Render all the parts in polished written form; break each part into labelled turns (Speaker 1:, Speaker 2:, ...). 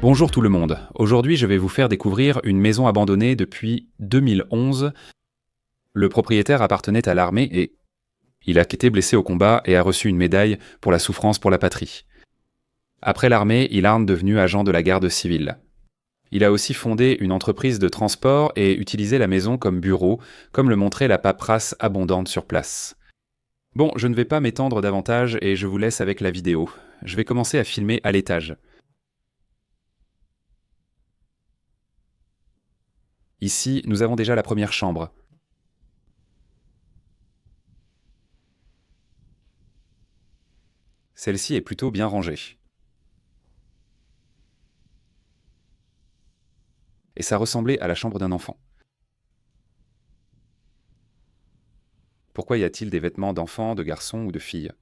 Speaker 1: Bonjour tout le monde, aujourd'hui je vais vous faire découvrir une maison abandonnée depuis 2011. Le propriétaire appartenait à l'armée et il a été blessé au combat et a reçu une médaille pour la souffrance pour la patrie. Après l'armée, il est devenu agent de la garde civile. Il a aussi fondé une entreprise de transport et utilisé la maison comme bureau, comme le montrait la paperasse abondante sur place. Bon, je ne vais pas m'étendre davantage et je vous laisse avec la vidéo. Je vais commencer à filmer à l'étage. Ici, nous avons déjà la première chambre. Celle-ci est plutôt bien rangée. Et ça ressemblait à la chambre d'un enfant. Pourquoi y a-t-il des vêtements d'enfants, de garçons ou de filles?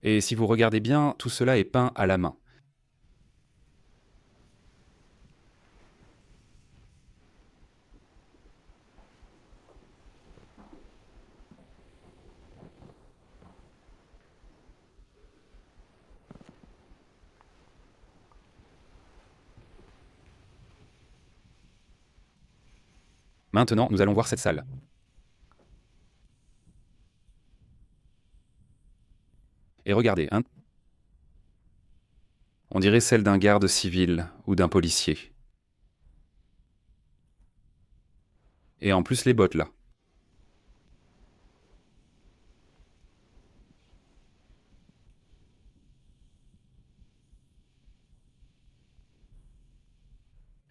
Speaker 1: Et si vous regardez bien, tout cela est peint à la main. Maintenant, nous allons voir cette salle. Et regardez, hein? On dirait celle d'un garde civil ou d'un policier. Et en plus les bottes là.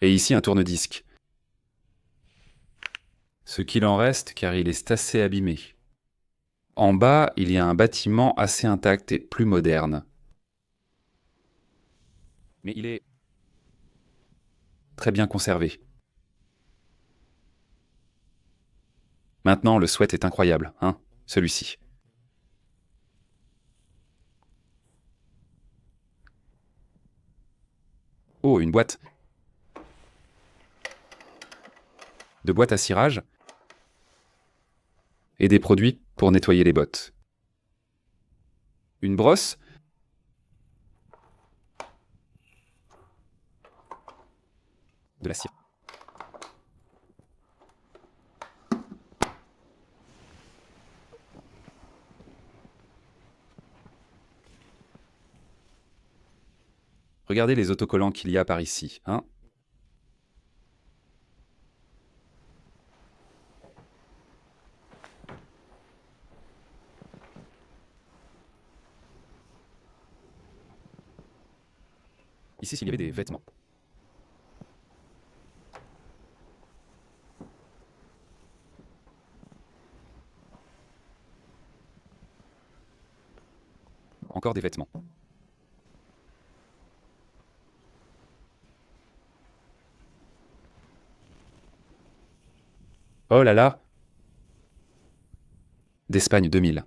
Speaker 1: Et ici un tourne-disque. Ce qu'il en reste car il est assez abîmé. En bas, il y a un bâtiment assez intact et plus moderne. Mais il est très bien conservé. Maintenant, le sweat est incroyable, hein, celui-ci. Oh, une boîte. De boîtes à cirage. Et des produits pour nettoyer les bottes. Une brosse. De la cire. Regardez les autocollants qu'il y a par ici, hein. Ici, s'il y avait des vêtements. Encore des vêtements. Oh là là! D'Espagne 2000.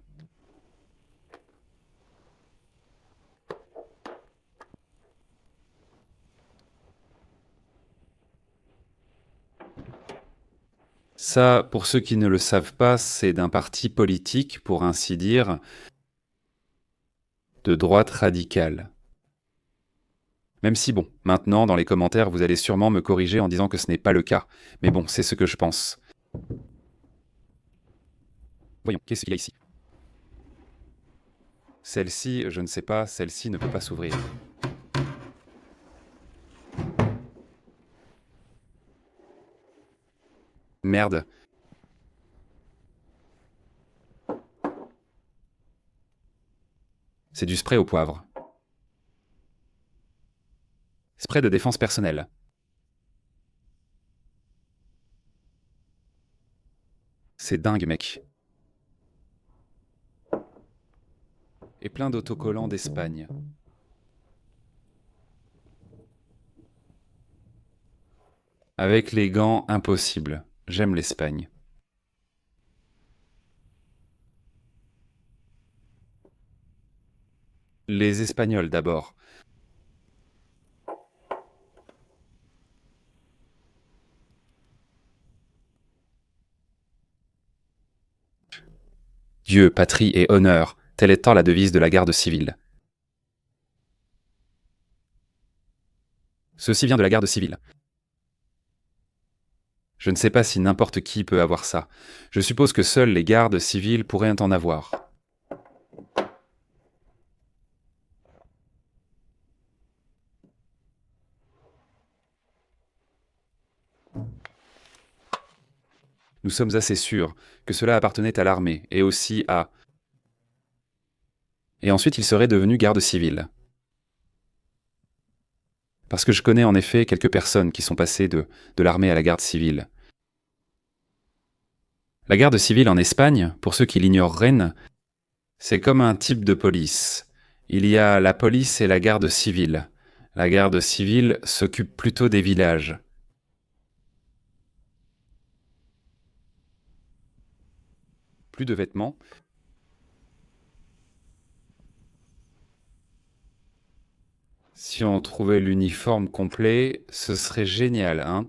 Speaker 1: Ça, pour ceux qui ne le savent pas, c'est d'un parti politique, pour ainsi dire, de droite radicale. Même si, bon, maintenant, dans les commentaires, vous allez sûrement me corriger en disant que ce n'est pas le cas. Mais bon, c'est ce que je pense. Voyons, qu'est-ce qu'il y a ici? Celle-ci, je ne sais pas, celle-ci ne peut pas s'ouvrir. Merde. C'est du spray au poivre. Spray de défense personnelle. C'est dingue, mec. Et plein d'autocollants d'Espagne. Avec les gants, impossible. J'aime l'Espagne. Les Espagnols d'abord. Dieu, patrie et honneur. Telle est tant la devise de la garde civile. Ceci vient de la garde civile. Je ne sais pas si n'importe qui peut avoir ça. Je suppose que seuls les gardes civils pourraient en avoir. Nous sommes assez sûrs que cela appartenait à l'armée, et aussi à... Et ensuite il serait devenu garde civil. Parce que je connais en effet quelques personnes qui sont passées de l'armée à la garde civile. La garde civile en Espagne, pour ceux qui l'ignoreraient, c'est comme un type de police. Il y a la police et la garde civile. La garde civile s'occupe plutôt des villages. Plus de vêtements. Si on trouvait l'uniforme complet, ce serait génial, hein?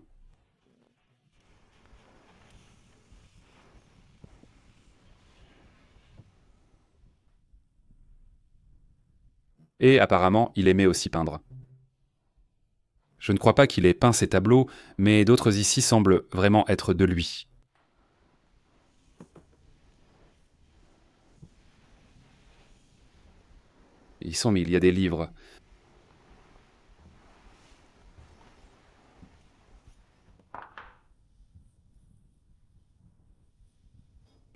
Speaker 1: Et apparemment, il aimait aussi peindre. Je ne crois pas qu'il ait peint ces tableaux, mais d'autres ici semblent vraiment être de lui. Ils sont mis, il y a des livres.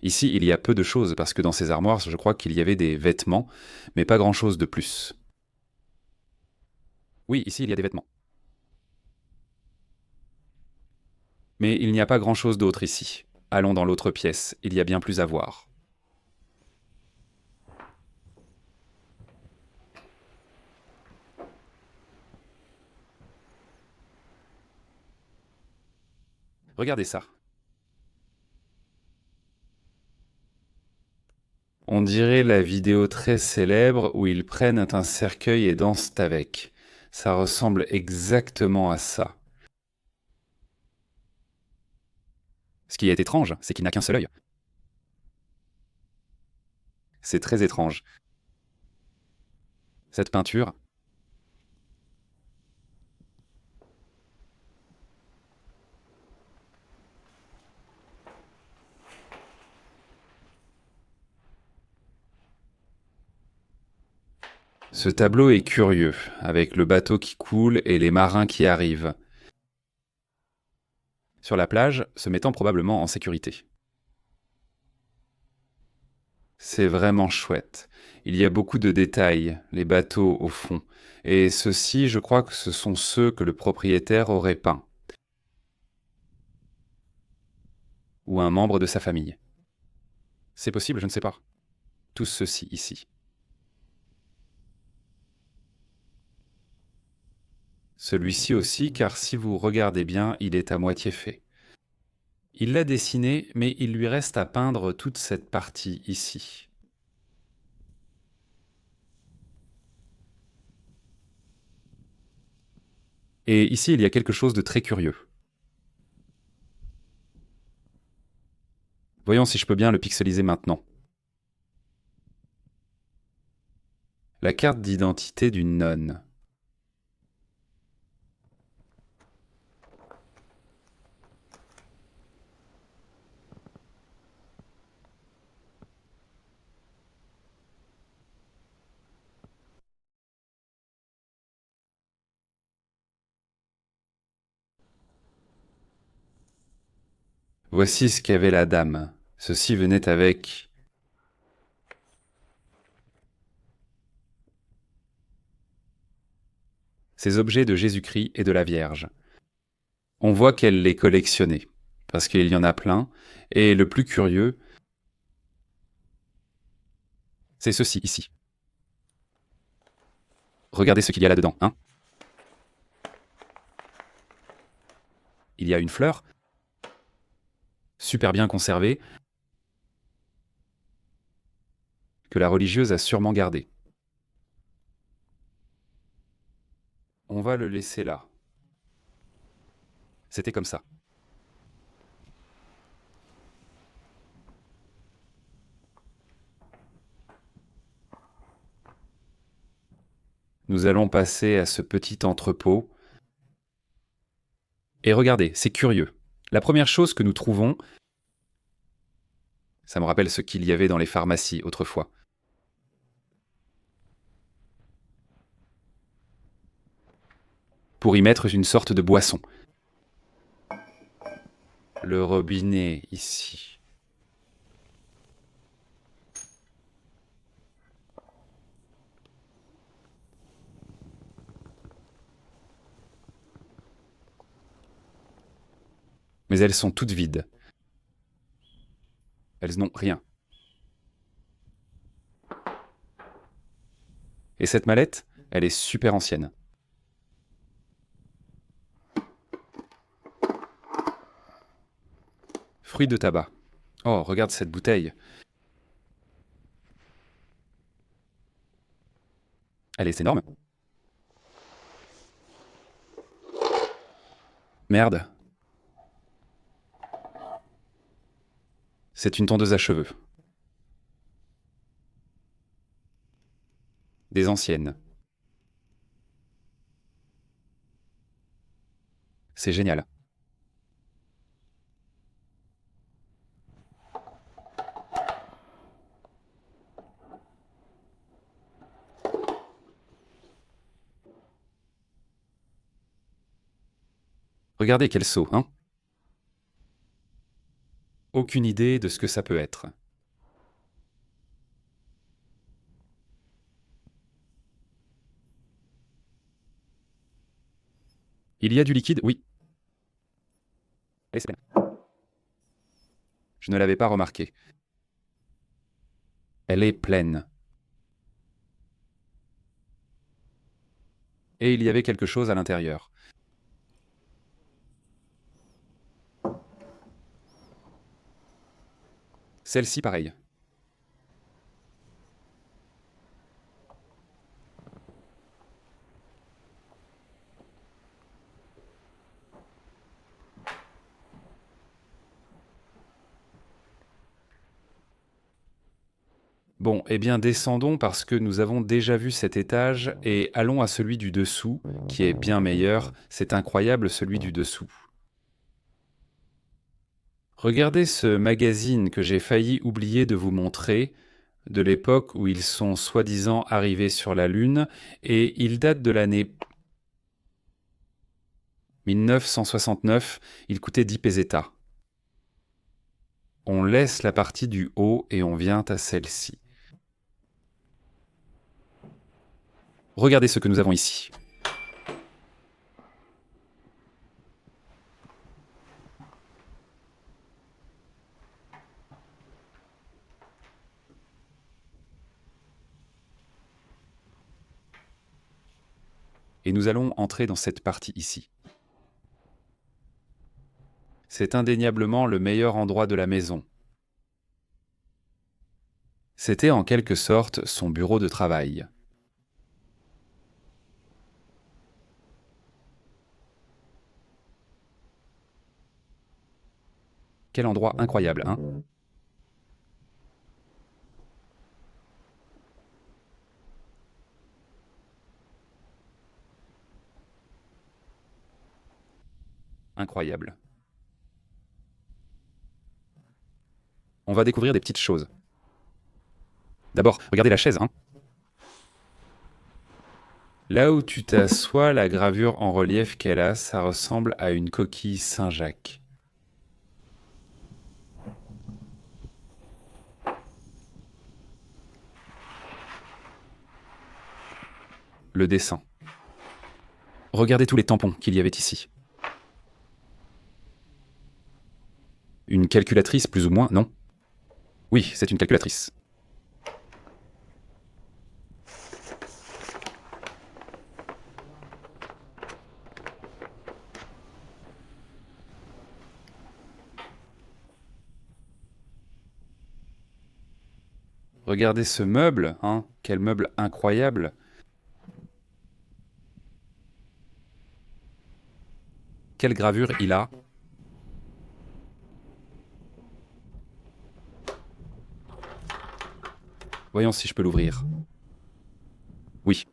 Speaker 1: Ici, il y a peu de choses, parce que dans ces armoires, je crois qu'il y avait des vêtements, mais pas grand-chose de plus. Oui, ici, il y a des vêtements. Mais il n'y a pas grand-chose d'autre ici. Allons dans l'autre pièce, il y a bien plus à voir. Regardez ça. On dirait la vidéo très célèbre où ils prennent un cercueil et dansent avec. Ça ressemble exactement à ça. Ce qui est étrange, c'est qu'il n'a qu'un seul œil. C'est très étrange. Cette peinture, ce tableau est curieux, avec le bateau qui coule et les marins qui arrivent. Sur la plage, se mettant probablement en sécurité. C'est vraiment chouette. Il y a beaucoup de détails, les bateaux au fond. Et ceux-ci, je crois que ce sont ceux que le propriétaire aurait peints. Ou un membre de sa famille. C'est possible, je ne sais pas. Tous ceux-ci ici. Celui-ci aussi, car si vous regardez bien, il est à moitié fait. Il l'a dessiné, mais il lui reste à peindre toute cette partie ici. Et ici, il y a quelque chose de très curieux. Voyons si je peux bien le pixeliser maintenant. La carte d'identité d'une nonne. Voici ce qu'avait la dame. Ceci venait avec... ces objets de Jésus-Christ et de la Vierge. On voit qu'elle les collectionnait, parce qu'il y en a plein, et le plus curieux, c'est ceci ici. Regardez ce qu'il y a là-dedans, hein? Il y a une fleur, super bien conservée, que la religieuse a sûrement gardée. On va le laisser là. C'était comme ça. Nous allons passer à ce petit entrepôt. Et regardez, c'est curieux. La première chose que nous trouvons, ça me rappelle ce qu'il y avait dans les pharmacies autrefois. Pour y mettre une sorte de boisson. Le robinet ici. Mais elles sont toutes vides. Elles n'ont rien. Et cette mallette, elle est super ancienne. Fruits de tabac. Oh, regarde cette bouteille. Elle est énorme. Merde. C'est une tondeuse à cheveux. Des anciennes. C'est génial. Regardez quel seau, hein? Aucune idée de ce que ça peut être. Il y a du liquide, oui. Allez, c'est bien. Je ne l'avais pas remarqué. Elle est pleine. Et il y avait quelque chose à l'intérieur. Celle-ci, pareil. Bon, eh bien descendons parce que nous avons déjà vu cet étage et allons à celui du dessous, qui est bien meilleur. C'est incroyable celui du dessous. Regardez ce magazine que j'ai failli oublier de vous montrer, de l'époque où ils sont soi-disant arrivés sur la Lune, et il date de l'année 1969, il coûtait 10 pesetas. On laisse la partie du haut et on vient à celle-ci. Regardez ce que nous avons ici. Et nous allons entrer dans cette partie ici. C'est indéniablement le meilleur endroit de la maison. C'était en quelque sorte son bureau de travail. Quel endroit incroyable, hein? Incroyable. On va découvrir des petites choses. D'abord, regardez la chaise, hein? Là où tu t'assois, la gravure en relief qu'elle a, ça ressemble à une coquille Saint-Jacques. Le dessin. Regardez tous les tampons qu'il y avait ici. Une calculatrice, plus ou moins, non? Oui, c'est une calculatrice. Regardez ce meuble, hein? Quel meuble incroyable! Quelle gravure il a! Voyons si je peux l'ouvrir. Oui.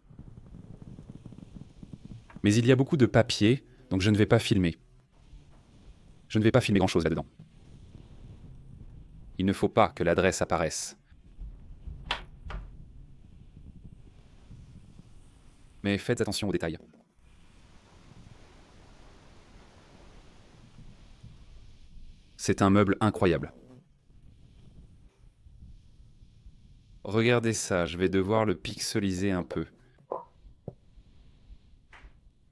Speaker 1: Mais il y a beaucoup de papier, donc je ne vais pas filmer. Je ne vais pas filmer grand-chose là-dedans. Il ne faut pas que l'adresse apparaisse. Mais faites attention aux détails. C'est un meuble incroyable. Regardez ça, je vais devoir le pixeliser un peu.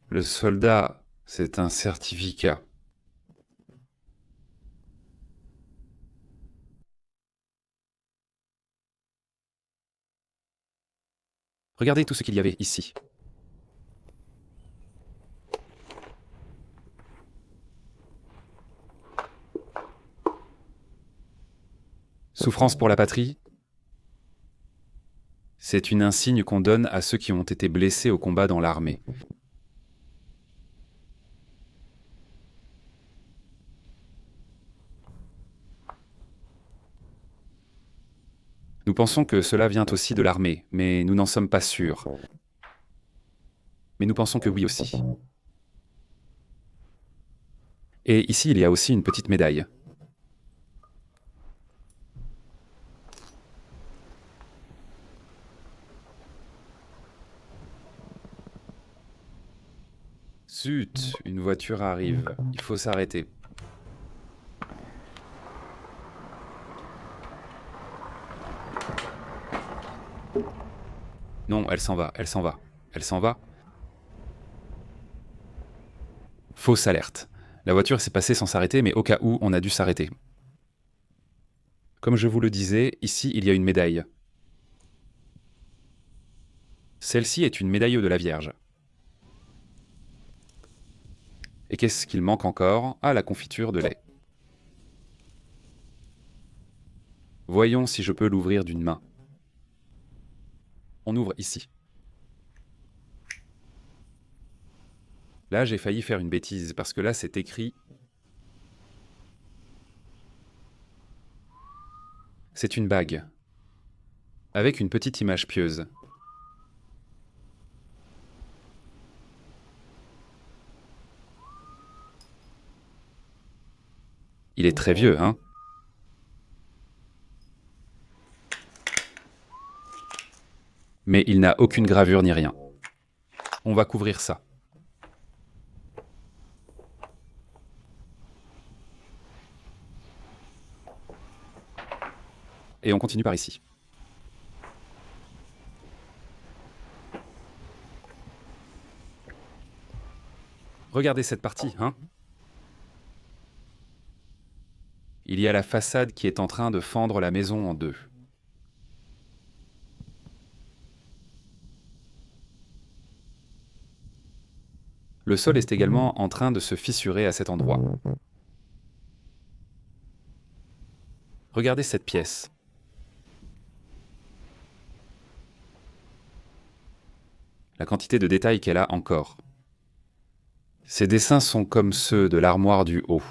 Speaker 1: Le soldat, c'est un certificat. Regardez tout ce qu'il y avait ici. Souffrance pour la patrie, c'est une insigne qu'on donne à ceux qui ont été blessés au combat dans l'armée. Nous pensons que cela vient aussi de l'armée, mais nous n'en sommes pas sûrs. Mais nous pensons que oui aussi. Et ici, il y a aussi une petite médaille. Zut, une voiture arrive. Il faut s'arrêter. Non, elle s'en va, elle s'en va. Elle s'en va. Fausse alerte. La voiture s'est passée sans s'arrêter, mais au cas où, on a dû s'arrêter. Comme je vous le disais, ici, il y a une médaille. Celle-ci est une médaille de la Vierge. Et qu'est-ce qu'il manque encore? Ah, la confiture de lait. Voyons si je peux l'ouvrir d'une main. On ouvre ici. Là, j'ai failli faire une bêtise, parce que là, c'est écrit... C'est une bague. Avec une petite image pieuse. Il est très vieux, hein? Mais il n'a aucune gravure ni rien. On va couvrir ça. Et on continue par ici. Regardez cette partie, hein? Il y a la façade qui est en train de fendre la maison en deux. Le sol est également en train de se fissurer à cet endroit. Regardez cette pièce. La quantité de détails qu'elle a encore. Ces dessins sont comme ceux de l'armoire du haut.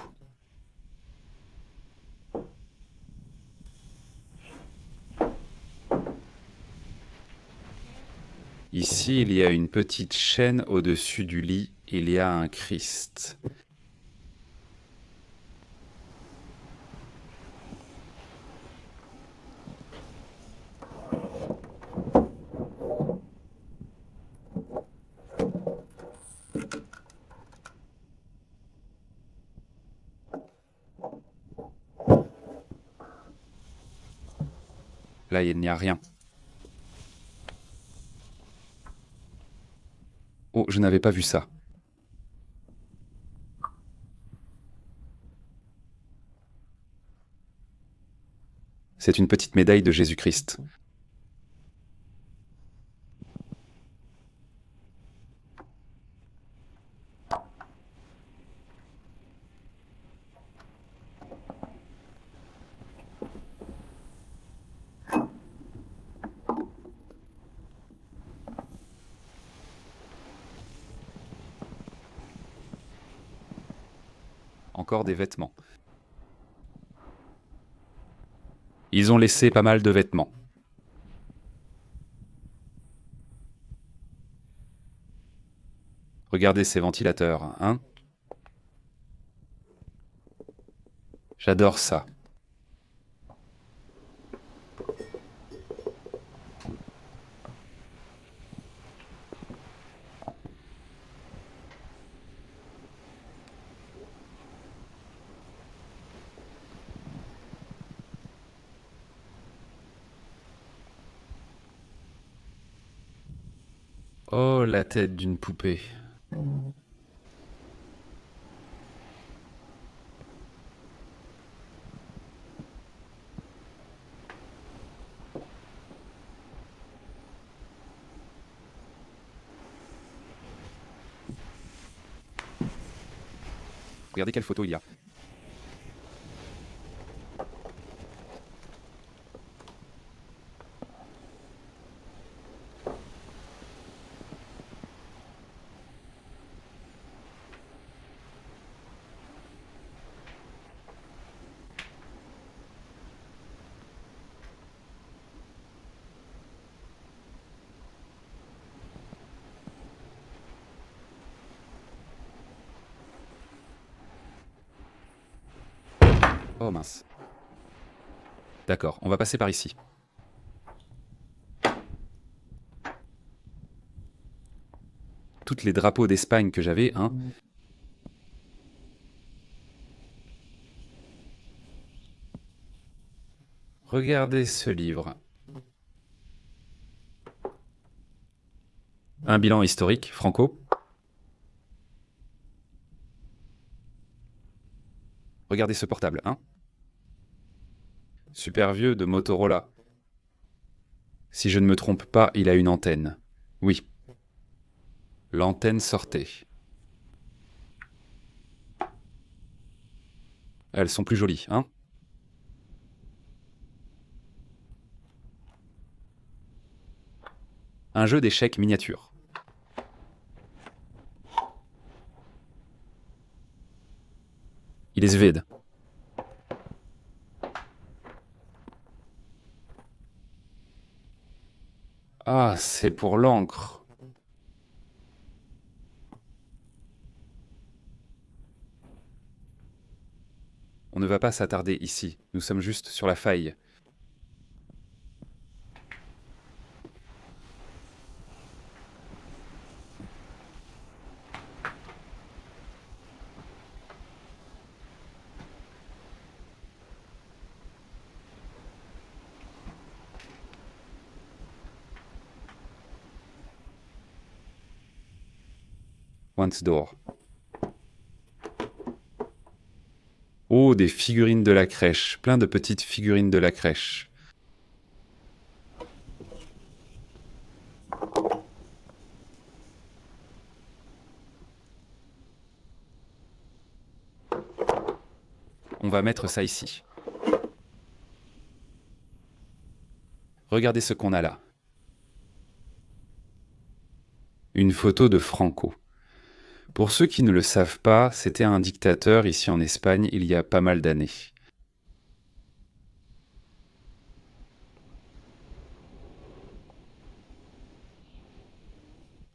Speaker 1: Ici, il y a une petite chaîne au-dessus du lit. Il y a un Christ. Là, il n'y a rien. Oh, je n'avais pas vu ça. C'est une petite médaille de Jésus-Christ. Encore des vêtements. Ils ont laissé pas mal de vêtements. Regardez ces ventilateurs, hein? J'adore ça. Oh, la tête d'une poupée. Regardez quelle photo il y a. Oh mince. D'accord, on va passer par ici. Toutes les drapeaux d'Espagne que j'avais, hein. Regardez ce livre. Un bilan historique, Franco. Regardez ce portable, hein. Super vieux de Motorola. Si je ne me trompe pas, il a une antenne. Oui. L'antenne sortait. Elles sont plus jolies, hein. Un jeu d'échecs miniature. Il est vide. Ah, c'est pour l'encre. On ne va pas s'attarder ici. Nous sommes juste sur la faille. Once door. Oh, des figurines de la crèche. Plein de petites figurines de la crèche. On va mettre ça ici. Regardez ce qu'on a là. Une photo de Franco. Pour ceux qui ne le savent pas, c'était un dictateur ici en Espagne il y a pas mal d'années.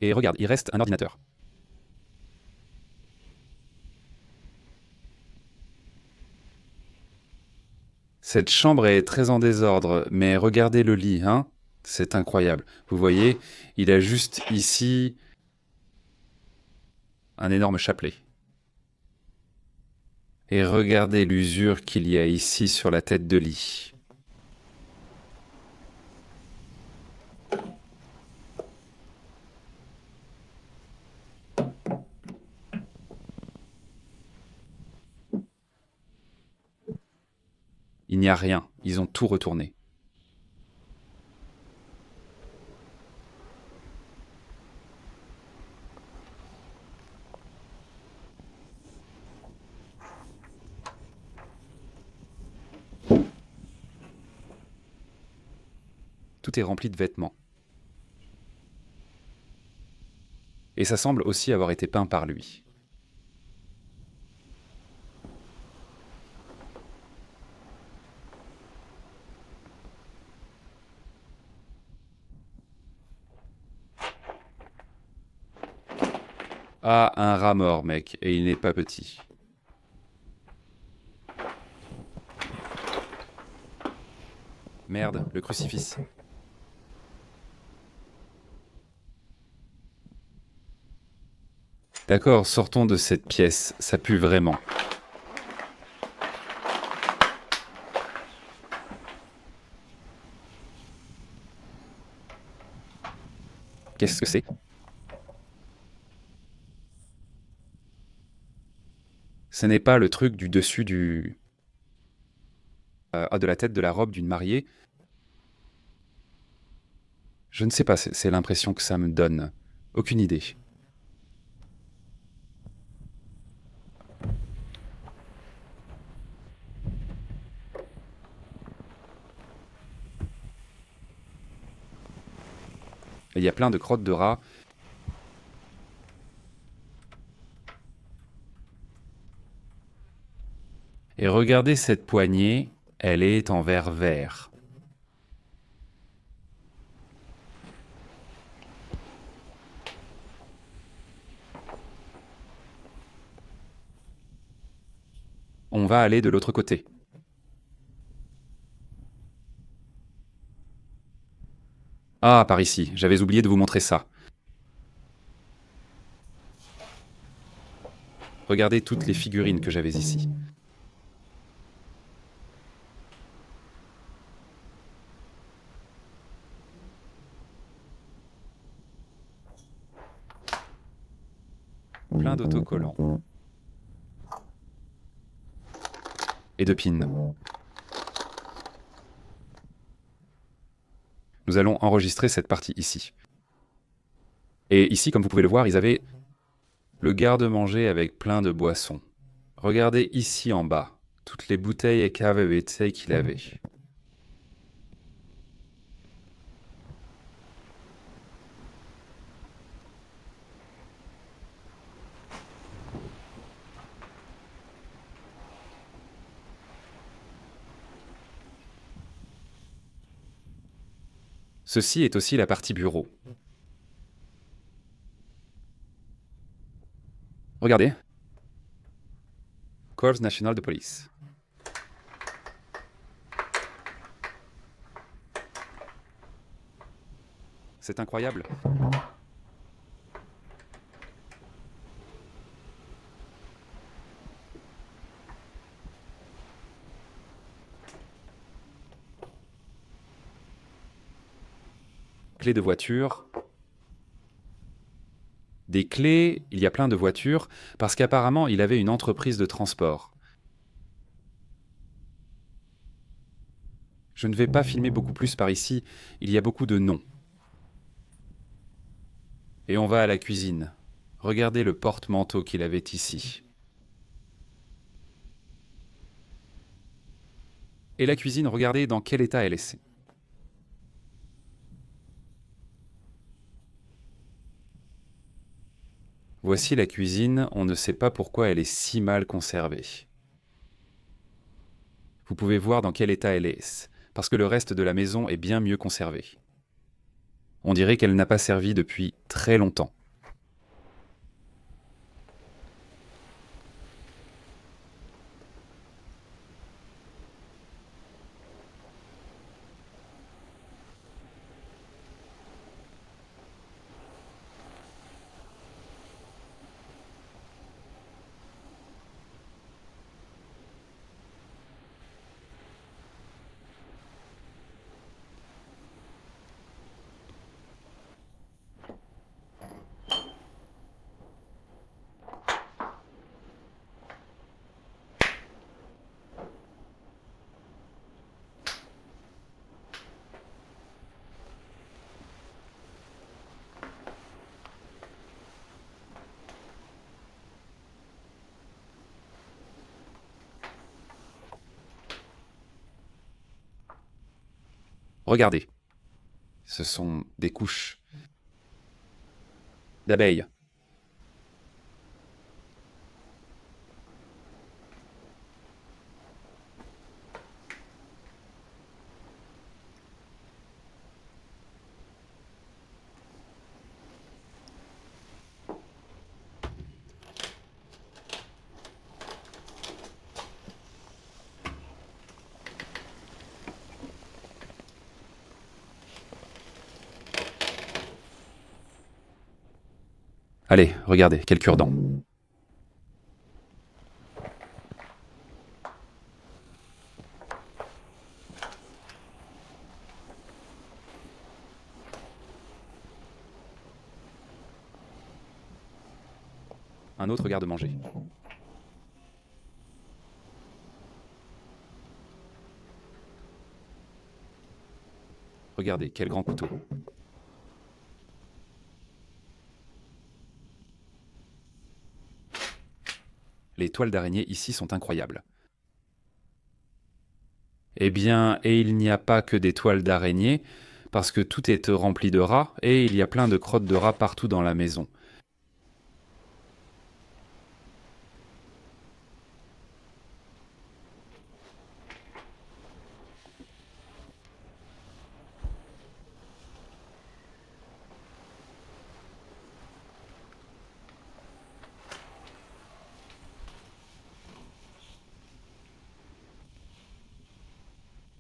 Speaker 1: Et regarde, il reste un ordinateur. Cette chambre est très en désordre, mais regardez le lit, hein? C'est incroyable. Vous voyez, il a juste ici un énorme chapelet. Et regardez l'usure qu'il y a ici sur la tête de lit. Il n'y a rien, ils ont tout retourné. Tout est rempli de vêtements. Et ça semble aussi avoir été peint par lui. Ah, un rat mort, mec, et il n'est pas petit. Merde, le crucifix. D'accord, sortons de cette pièce, ça pue vraiment. Qu'est-ce que c'est? Ce n'est pas le truc du dessus du... de la tête de la robe d'une mariée. Je ne sais pas, c'est l'impression que ça me donne. Aucune idée. Et il y a plein de crottes de rats. Et regardez cette poignée, elle est en verre vert. On va aller de l'autre côté. Ah, par ici, j'avais oublié de vous montrer ça. Regardez toutes les figurines que j'avais ici. Plein d'autocollants. Et de pins. Nous allons enregistrer cette partie ici. Et ici, comme vous pouvez le voir, ils avaient le garde-manger avec plein de boissons. Regardez ici en bas, toutes les bouteilles et caves WC qu'il avait. Ceci est aussi la partie bureau. Regardez. Corps national de police. C'est incroyable. Clés de voiture. Des clés, il y a plein de voitures, parce qu'apparemment il avait une entreprise de transport. Je ne vais pas filmer beaucoup plus par ici, il y a beaucoup de noms. Et on va à la cuisine. Regardez le porte-manteau qu'il avait ici. Et la cuisine, regardez dans quel état elle est. Voici la cuisine, on ne sait pas pourquoi elle est si mal conservée. Vous pouvez voir dans quel état elle est, parce que le reste de la maison est bien mieux conservé. On dirait qu'elle n'a pas servi depuis très longtemps. Regardez, ce sont des couches d'abeilles. Allez, regardez, quel cure-dent. Un autre garde-manger. Regardez, quel grand couteau. Les toiles d'araignée ici sont incroyables. Eh bien, et il n'y a pas que des toiles d'araignée, parce que tout est rempli de rats, et il y a plein de crottes de rats partout dans la maison.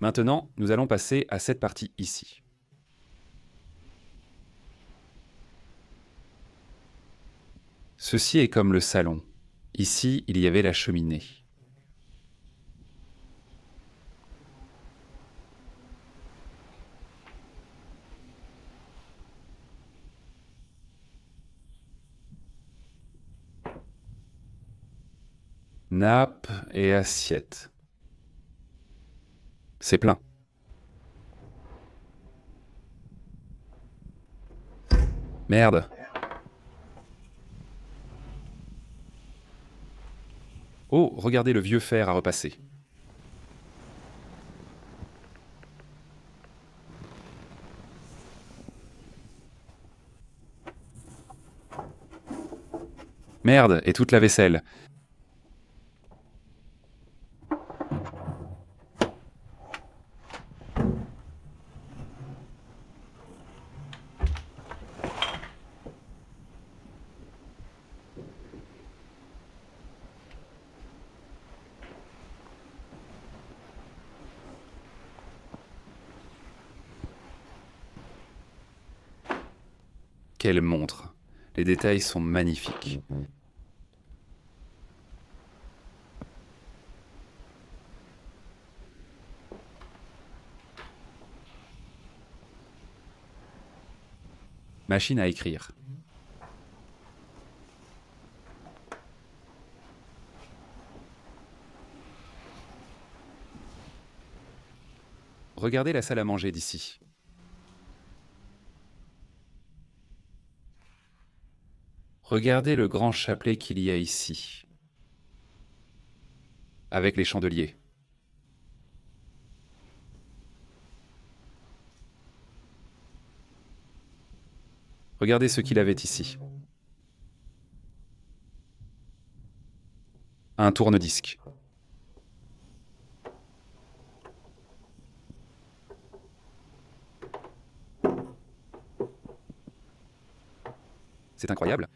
Speaker 1: Maintenant, nous allons passer à cette partie ici. Ceci est comme le salon. Ici, il y avait la cheminée. Nappe et assiette. C'est plein. Merde. Oh, regardez le vieux fer à repasser. Merde, et toute la vaisselle. Quelle montre. Les détails sont magnifiques. Machine à écrire. Regardez la salle à manger d'ici. Regardez le grand chapelet qu'il y a ici, avec les chandeliers. Regardez ce qu'il avait ici. Un tourne-disque. C'est incroyable.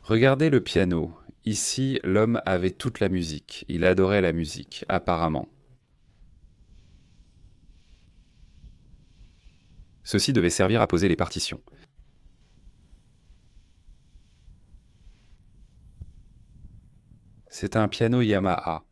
Speaker 1: Regardez le piano. Ici, l'homme avait toute la musique. Il adorait la musique, apparemment. Ceci devait servir à poser les partitions. C'est un piano Yamaha.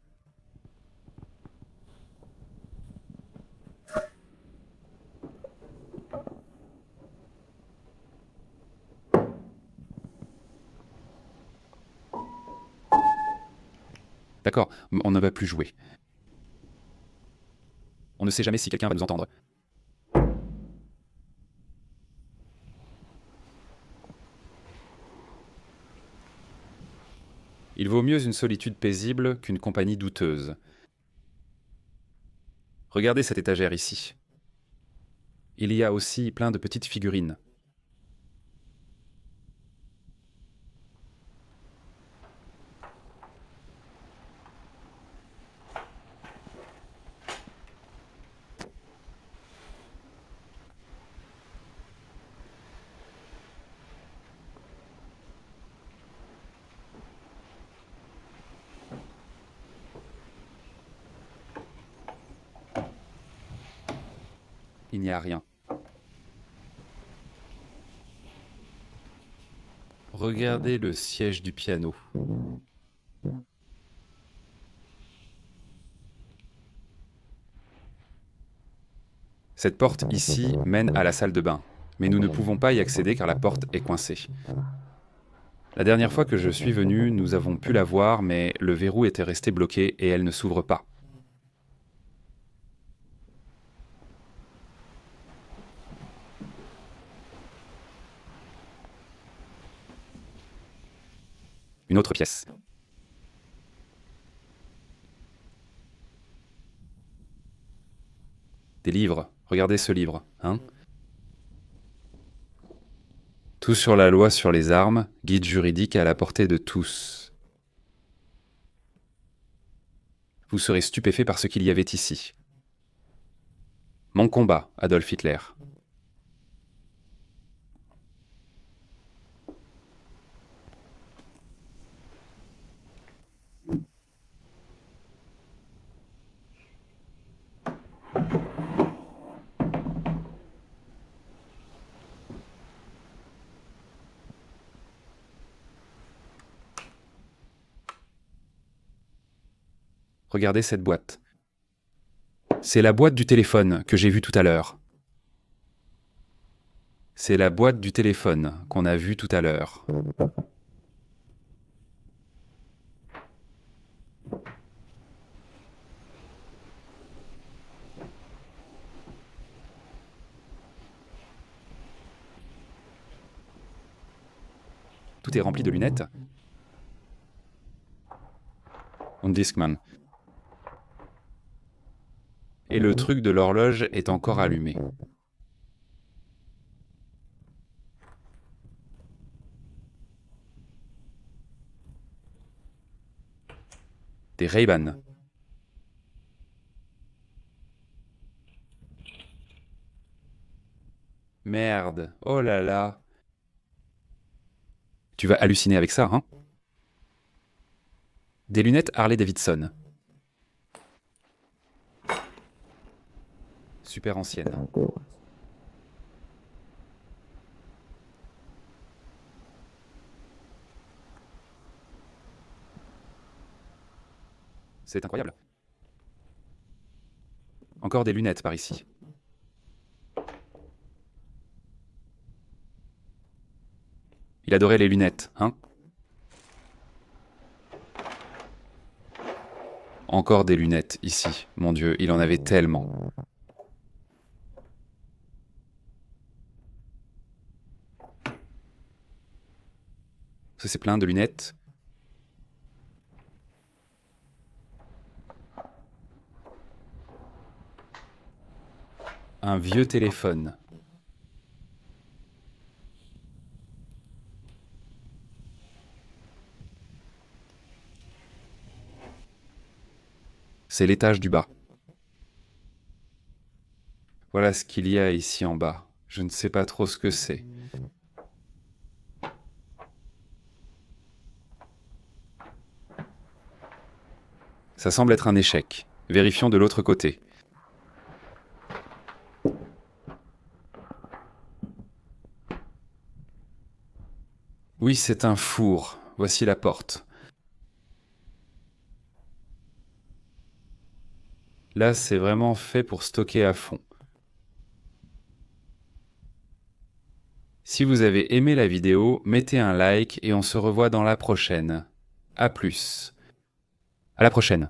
Speaker 1: D'accord, on ne va plus jouer. On ne sait jamais si quelqu'un va nous entendre. Il vaut mieux une solitude paisible qu'une compagnie douteuse. Regardez cette étagère ici. Il y a aussi plein de petites figurines. Il n'y a rien. Regardez le siège du piano. Cette porte ici mène à la salle de bain, mais nous ne pouvons pas y accéder car la porte est coincée. La dernière fois que je suis venu, nous avons pu la voir, mais le verrou était resté bloqué et elle ne s'ouvre pas. Une autre pièce. Des livres. Regardez ce livre, hein? Tout sur la loi sur les armes, guide juridique à la portée de tous. Vous serez stupéfait par ce qu'il y avait ici. Mon combat, Adolf Hitler. Regardez cette boîte. C'est la boîte du téléphone que j'ai vue tout à l'heure. C'est la boîte du téléphone qu'on a vue tout à l'heure. Tout est rempli de lunettes. Und Discman. Et le truc de l'horloge est encore allumé. Des Ray-Ban. Merde, oh là là. Tu vas halluciner avec ça, hein? Des lunettes Harley-Davidson. Super anciennes. C'est incroyable. Encore des lunettes par ici. Il adorait les lunettes, hein? Encore des lunettes ici. Mon Dieu, il en avait tellement. C'est plein de lunettes. Un vieux téléphone. C'est l'étage du bas. Voilà ce qu'il y a ici en bas. Je ne sais pas trop ce que c'est. Ça semble être un échec. Vérifions de l'autre côté. Oui, c'est un four. Voici la porte. Là, c'est vraiment fait pour stocker à fond. Si vous avez aimé la vidéo, mettez un like et on se revoit dans la prochaine. À plus. À la prochaine.